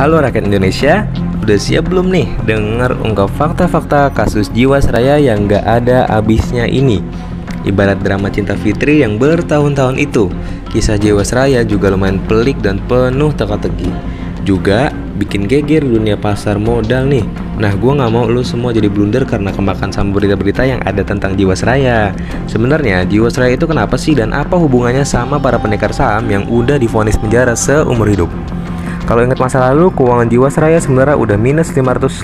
Halo rakyat Indonesia, udah siap belum nih dengar ungkap fakta-fakta kasus Jiwasraya yang gak ada habisnya ini? Ibarat drama cinta Fitri yang bertahun-tahun itu, kisah Jiwasraya juga lumayan pelik dan penuh teka-teki. Juga bikin geger dunia pasar modal nih. Nah, gue gak mau lu semua jadi blunder karena kemakan sama berita-berita yang ada tentang Jiwasraya. Sebenarnya Jiwasraya itu kenapa sih dan apa hubungannya sama para pendekar saham yang udah divonis penjara seumur hidup? Kalau ingat masa lalu, keuangan Jiwasraya sebenarnya udah minus 580%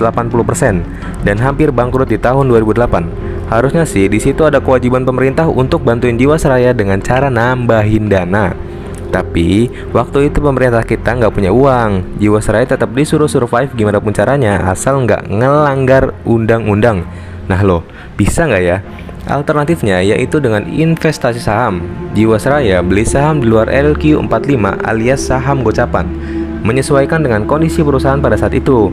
dan hampir bangkrut di tahun 2008. Harusnya sih di situ ada kewajiban pemerintah untuk bantuin Jiwasraya dengan cara nambahin dana. Tapi waktu itu pemerintah kita nggak punya uang. Jiwasraya tetap disuruh survive gimana pun caranya asal nggak ngelanggar undang-undang. Nah loh, bisa nggak ya? Alternatifnya yaitu dengan investasi saham. Jiwasraya beli saham di luar LQ45 alias saham gocapan, menyesuaikan dengan kondisi perusahaan pada saat itu.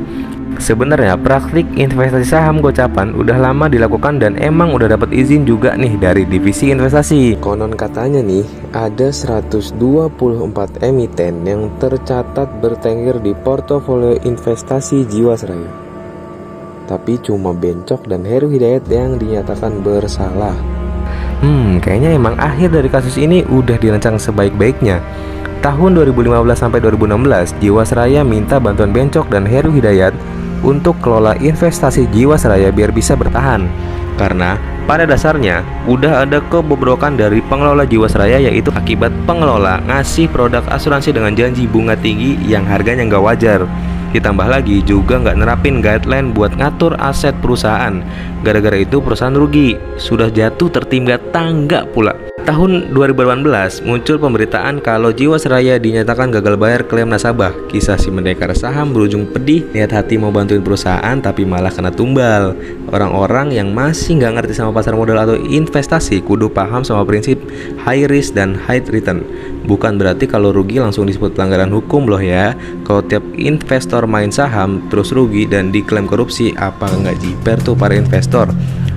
Sebenarnya praktik investasi saham gocapan udah lama dilakukan dan emang udah dapat izin juga nih dari divisi investasi. Konon katanya nih ada 124 emiten yang tercatat bertengger di portofolio investasi Jiwasraya. Tapi cuma Bencok dan Heru Hidayat yang dinyatakan bersalah. Kayaknya emang akhir dari kasus ini udah dirancang sebaik-baiknya. Tahun 2015 sampai 2016, Jiwasraya minta bantuan Bencok dan Heru Hidayat untuk kelola investasi Jiwasraya biar bisa bertahan. Karena pada dasarnya udah ada kebobrokan dari pengelola Jiwasraya, yaitu akibat pengelola ngasih produk asuransi dengan janji bunga tinggi yang harganya nggak wajar. Ditambah lagi juga nggak nerapin guideline buat ngatur aset perusahaan. Gara-gara itu perusahaan rugi, sudah jatuh tertimpa tangga pula. Tahun 2018 muncul pemberitaan kalau Jiwasraya dinyatakan gagal bayar klaim nasabah. Kisah si pendekar saham berujung pedih, niat hati mau bantuin perusahaan tapi malah kena tumbal. Orang-orang yang masih nggak ngerti sama pasar modal atau investasi kudu paham sama prinsip high risk dan high return. Bukan berarti kalau rugi langsung disebut pelanggaran hukum loh ya. Kalau tiap investor main saham terus rugi dan diklaim korupsi, apa nggak jiper tuh para investor?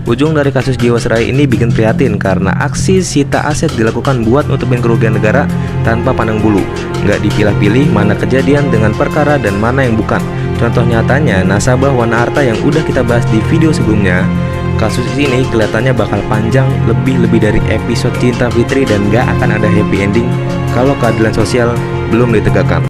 Ujung dari kasus Jiwasraya ini bikin prihatin karena aksi sita aset dilakukan buat nutupin kerugian negara tanpa pandang bulu. Nggak dipilah-pilih mana kejadian dengan perkara dan mana yang bukan. Contoh nyatanya nasabah Wana Arta yang udah kita bahas di video sebelumnya. Kasus ini kelihatannya bakal panjang lebih dari episode Cinta Fitri dan nggak akan ada happy ending kalau keadilan sosial belum ditegakkan.